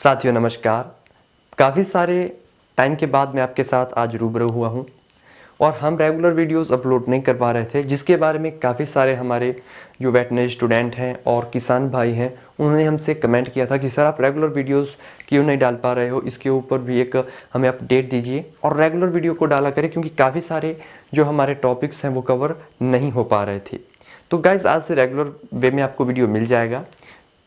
साथियों नमस्कार। काफ़ी सारे टाइम के बाद मैं आपके साथ आज रूबरू हुआ हूँ और हम रेगुलर वीडियोस अपलोड नहीं कर पा रहे थे, जिसके बारे में काफ़ी सारे हमारे जो वेटनरी स्टूडेंट हैं और किसान भाई हैं उन्होंने हमसे कमेंट किया था कि सर आप रेगुलर वीडियोस क्यों नहीं डाल पा रहे हो, इसके ऊपर भी एक हमें अपडेट दीजिए और रेगुलर वीडियो को डाला करें, क्योंकि काफ़ी सारे जो हमारे टॉपिक्स हैं वो कवर नहीं हो पा रहे थे। तो गाइज़ आज से रेगुलर वे में आपको वीडियो मिल जाएगा।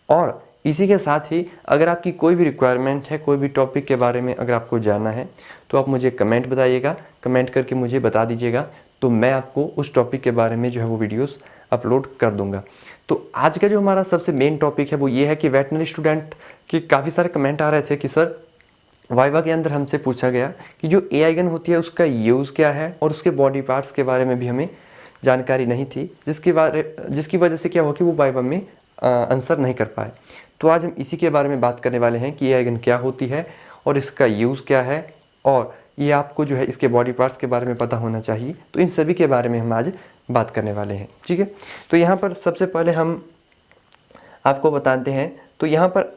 और इसी के साथ ही अगर आपकी कोई भी रिक्वायरमेंट है, कोई भी टॉपिक के बारे में अगर आपको जानना है तो आप मुझे कमेंट बताइएगा, कमेंट करके मुझे बता दीजिएगा, तो मैं आपको उस टॉपिक के बारे में जो है वो वीडियोस अपलोड कर दूंगा। तो आज का जो हमारा सबसे मेन टॉपिक है वो ये है कि वेटनरी स्टूडेंट के काफ़ी सारे कमेंट आ रहे थे कि सर वाइवा के अंदर हमसे पूछा गया कि जो एआई गन होती है उसका यूज़ क्या है और उसके बॉडी पार्ट्स के बारे में भी हमें जानकारी नहीं थी, जिसकी वजह से क्या हुआ कि वो वाइवा में आंसर नहीं कर पाए। तो आज हम इसी के बारे में बात करने वाले हैं कि एआई गन क्या होती है और इसका यूज़ क्या है और ये आपको जो है इसके बॉडी पार्ट्स के बारे में पता होना चाहिए। तो इन सभी के बारे में हम आज बात करने वाले हैं, ठीक है। तो यहाँ पर सबसे पहले हम आपको बताते हैं। तो यहाँ पर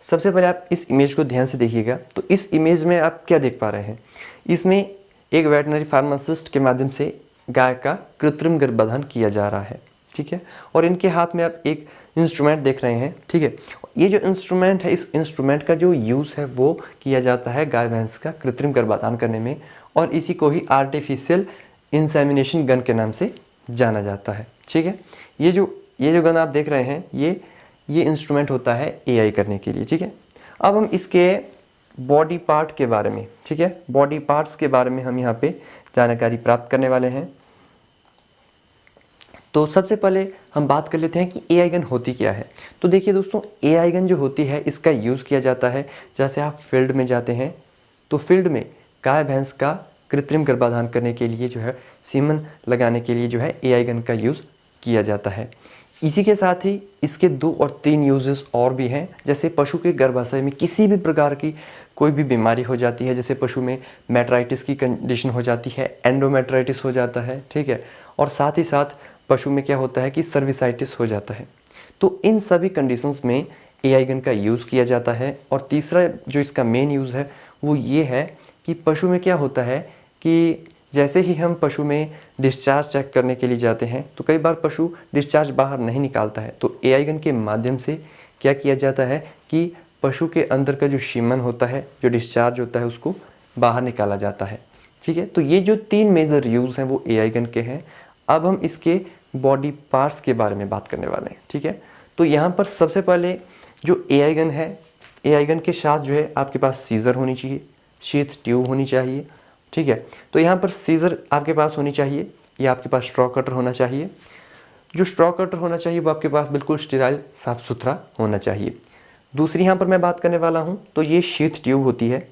सबसे पहले आप इस इमेज को ध्यान से देखिएगा। तो इस इमेज में आप क्या देख पा रहे हैं, इसमें एक वेटनरी फार्मासिस्ट के माध्यम से गाय का कृत्रिम गर्भाधान किया जा रहा है, ठीक है। और इनके हाथ में आप एक इंस्ट्रूमेंट देख रहे हैं, ठीक है। ये जो इंस्ट्रूमेंट है, इस इंस्ट्रूमेंट का जो यूज़ है वो किया जाता है गाय भैंस का कृत्रिम गर्भाधान करने में, और इसी को ही आर्टिफिशियल इंसेमिनेशन गन के नाम से जाना जाता है, ठीक है। ये जो गन आप देख रहे हैं ये इंस्ट्रूमेंट होता है एआई करने के लिए, ठीक है। अब हम इसके बॉडी पार्ट के बारे में, ठीक है, बॉडी पार्ट्स के बारे में हम यहाँ पे जानकारी प्राप्त करने वाले हैं। तो सबसे पहले हम बात कर लेते हैं कि एआई गन होती क्या है। तो देखिए दोस्तों, एआई गन जो होती है इसका यूज़ किया जाता है जैसे आप फील्ड में जाते हैं तो फील्ड में गाय भैंस का कृत्रिम गर्भाधान करने के लिए जो है सीमन लगाने के लिए जो है एआई गन का यूज़ किया जाता है। इसी के साथ ही इसके 2 और 3 यूजेस और भी हैं, जैसे पशु के गर्भाशय में किसी भी प्रकार की कोई भी बीमारी हो जाती है, जैसे पशु में मेट्राइटिस की कंडीशन हो जाती है, एंडोमेट्राइटिस हो जाता है, ठीक है। और साथ ही साथ पशु में क्या होता है कि सर्विसाइटिस हो जाता है। तो इन सभी कंडीशंस में एआई गन का यूज़ किया जाता है। और तीसरा जो इसका मेन यूज़ है वो ये है कि पशु में क्या होता है कि जैसे ही हम पशु में डिस्चार्ज चेक करने के लिए जाते हैं तो कई बार पशु डिस्चार्ज बाहर नहीं निकालता है, तो एआई गन के माध्यम से क्या किया जाता है कि पशु के अंदर का जो सीमन होता है, जो डिस्चार्ज होता है, उसको बाहर निकाला जाता है, ठीक है। तो ये जो 3 मेजर यूज़ हैं वो एआई गन के हैं। अब हम इसके बॉडी पार्ट्स के बारे में बात करने वाले हैं, ठीक है। तो यहाँ पर सबसे पहले जो एआई गन है, एआई गन के साथ जो है आपके पास सीज़र होनी चाहिए, शीथ ट्यूब होनी चाहिए, ठीक है। तो यहाँ पर सीज़र आपके पास होनी चाहिए या आपके पास स्ट्रॉ कटर होना चाहिए। जो स्ट्रॉ कटर होना चाहिए वो आपके पास बिल्कुल स्टेराइल साफ़ सुथरा होना चाहिए। दूसरी यहाँ पर मैं बात करने वाला हूँ तो ये शीथ ट्यूब होती है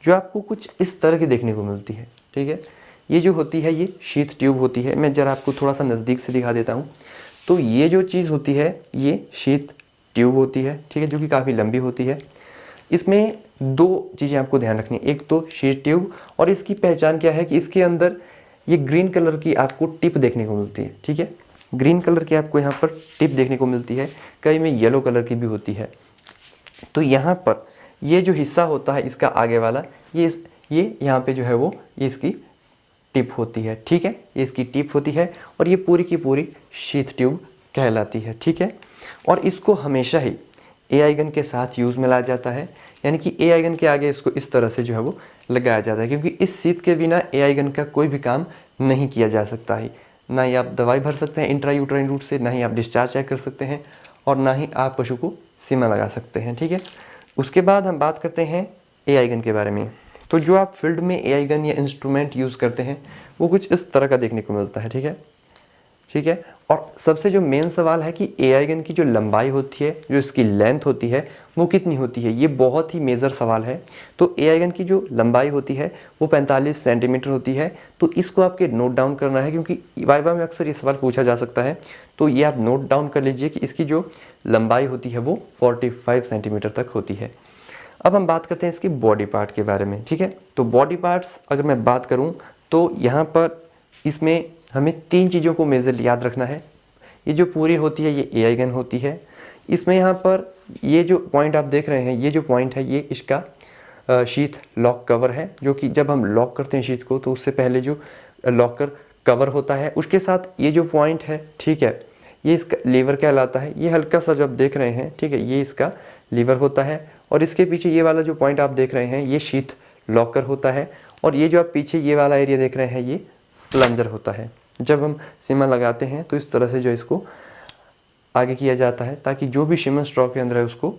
जो आपको कुछ इस तरह की देखने को मिलती है, ठीक है। ये जो होती है ये शीथ ट्यूब होती है। मैं ज़रा आपको थोड़ा सा नज़दीक से दिखा देता हूँ। तो ये जो चीज़ होती है ये शीथ ट्यूब होती है, ठीक है, जो कि काफ़ी लंबी होती है। इसमें 2 चीज़ें आपको ध्यान रखनी है, एक तो शीथ ट्यूब, और इसकी पहचान क्या है कि इसके अंदर ये ग्रीन कलर की आपको टिप देखने को मिलती है, ठीक है। ग्रीन कलर की आपको यहाँ पर टिप देखने को मिलती है, कई में येलो कलर की भी होती है। तो यहाँ पर ये जो हिस्सा होता है इसका आगे वाला, ये यहाँ पे जो है वो ये इसकी टिप होती है, ठीक है, ये इसकी टिप होती है और ये पूरी की पूरी शीथ ट्यूब कहलाती है, ठीक है। और इसको हमेशा ही एआई गन के साथ यूज़ में लाया जाता है, यानी कि एआई गन के आगे इसको इस तरह से जो है वो लगाया जाता है, क्योंकि इस शीथ के बिना एआई गन का कोई भी काम नहीं किया जा सकता है। ना ही आप दवाई भर सकते हैं इंट्रायूट्राइन रूट से, ना ही आप डिस्चार्ज चेक कर सकते हैं, और ना ही आप पशु को सीमा लगा सकते हैं, ठीक है। उसके बाद हम बात करते हैं एआई गन के बारे में। तो जो आप फील्ड में एआई गन या इंस्ट्रूमेंट यूज़ करते हैं वो कुछ इस तरह का देखने को मिलता है, ठीक है, ठीक है। और सबसे जो मेन सवाल है कि एआई गन की जो लंबाई होती है, जो इसकी लेंथ होती है वो कितनी होती है, ये बहुत ही मेजर सवाल है। तो एआई गन की जो लंबाई होती है वो 45 सेंटीमीटर होती है। तो इसको आपके नोट डाउन करना है, क्योंकि वाइवा में अक्सर ये सवाल पूछा जा सकता है। तो ये आप नोट डाउन कर लीजिए कि इसकी जो लंबाई होती है वो 45 सेंटीमीटर तक होती है। अब हम बात करते हैं इसकी बॉडी पार्ट के बारे में, ठीक है। तो बॉडी पार्ट्स अगर मैं बात करूं तो यहाँ पर इसमें हमें 3 चीज़ों को मेजर याद रखना है। ये जो पूरी होती है ये एआई गन होती है। इसमें यहाँ पर ये जो पॉइंट आप देख रहे हैं, ये जो पॉइंट है, ये इसका शीथ लॉक कवर है, जो कि जब हम लॉक करते हैं शीथ को तो उससे पहले जो लॉकर कवर होता है उसके साथ ये जो पॉइंट है, ठीक है, ये इसका लीवर कहलाता है। ये हल्का सा जो आप देख रहे हैं, ठीक है, ये इसका लीवर होता है। और इसके पीछे ये वाला जो पॉइंट आप देख रहे हैं, ये शीथ लॉकर होता है। और ये जो आप पीछे ये वाला एरिया देख रहे हैं, ये प्लंजर होता है। जब हम सीमा लगाते हैं तो इस तरह से जो इसको आगे किया जाता है ताकि जो भी सीमेंट स्ट्रॉ के अंदर है उसको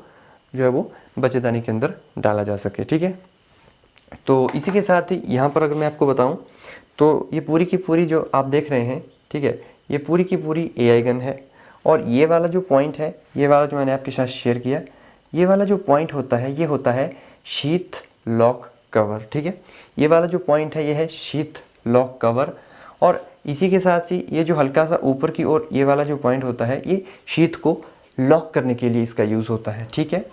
जो है वो बच्चेदानी के अंदर डाला जा सके, ठीक है। तो इसी के साथ ही यहाँ पर अगर मैं आपको बताऊँ तो ये पूरी की पूरी जो आप देख रहे हैं, ठीक है, ये पूरी की पूरी AI गन है। और ये वाला जो पॉइंट है, ये वाला जो मैंने आपके साथ शेयर किया, ये वाला जो पॉइंट होता है, ये होता है शीथ लॉक कवर, ठीक है। ये वाला जो पॉइंट है, ये है शीथ लॉक कवर। और इसी के साथ ही ये जो हल्का सा ऊपर की ओर ये वाला जो पॉइंट होता है, ये शीथ को लॉक करने के लिए इसका यूज़ होता है, ठीक है।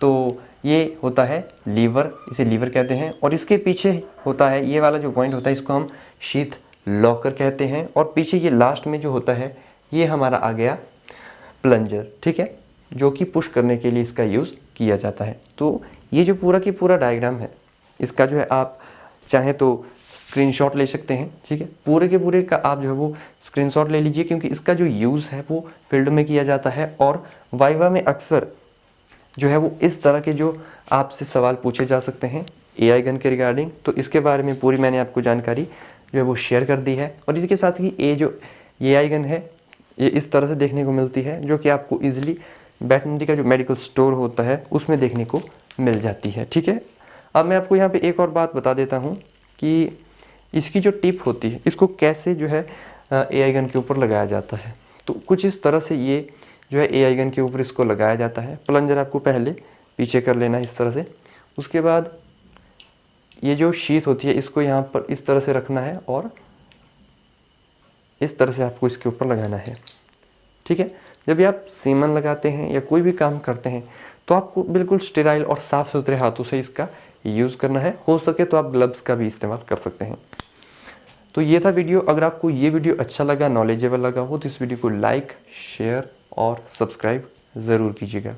तो ये होता है लीवर, इसे लीवर कहते हैं। और इसके पीछे होता है ये वाला जो पॉइंट होता है, इसको हम शीथ लॉकर कहते हैं। और पीछे ये लास्ट में जो होता है, ये हमारा आ गया प्लंजर, ठीक है, जो कि पुश करने के लिए इसका यूज़ किया जाता है। तो ये जो पूरा की पूरा डायग्राम है, इसका जो है आप चाहें तो स्क्रीनशॉट ले सकते हैं, ठीक है। पूरे के पूरे का आप जो है वो स्क्रीनशॉट ले लीजिए, क्योंकि इसका जो यूज़ है वो फील्ड में किया जाता है। और वाइवा में अक्सर जो है वो इस तरह के जो आपसे सवाल पूछे जा सकते हैं AI गन के रिगार्डिंग। तो इसके बारे में पूरी मैंने आपको जानकारी जो है वो शेयर कर दी है। और इसके साथ ही ये जो AI गन है, ये इस तरह से देखने को मिलती है, जो कि आपको ईजिली वेटरनरी का जो मेडिकल स्टोर होता है उसमें देखने को मिल जाती है, ठीक है। अब मैं आपको यहाँ पे एक और बात बता देता हूँ कि इसकी जो टिप होती है, इसको कैसे जो है AI गन के ऊपर लगाया जाता है। तो कुछ इस तरह से ये जो है AI गन के ऊपर इसको लगाया जाता है। प्लंजर आपको पहले पीछे कर लेना है इस तरह से। उसके बाद ये जो शीथ होती है, इसको यहाँ पर इस तरह से रखना है और इस तरह से आपको इसके ऊपर लगाना है, ठीक है। जब भी आप सीमन लगाते हैं या कोई भी काम करते हैं तो आपको बिल्कुल स्टेराइल और साफ़ सुथरे हाथों से इसका यूज़ करना है। हो सके तो आप ग्लव्स का भी इस्तेमाल कर सकते हैं। तो ये था वीडियो। अगर आपको ये वीडियो अच्छा लगा, नॉलेजेबल लगा हो, तो इस वीडियो को लाइक, शेयर और सब्सक्राइब ज़रूर कीजिएगा।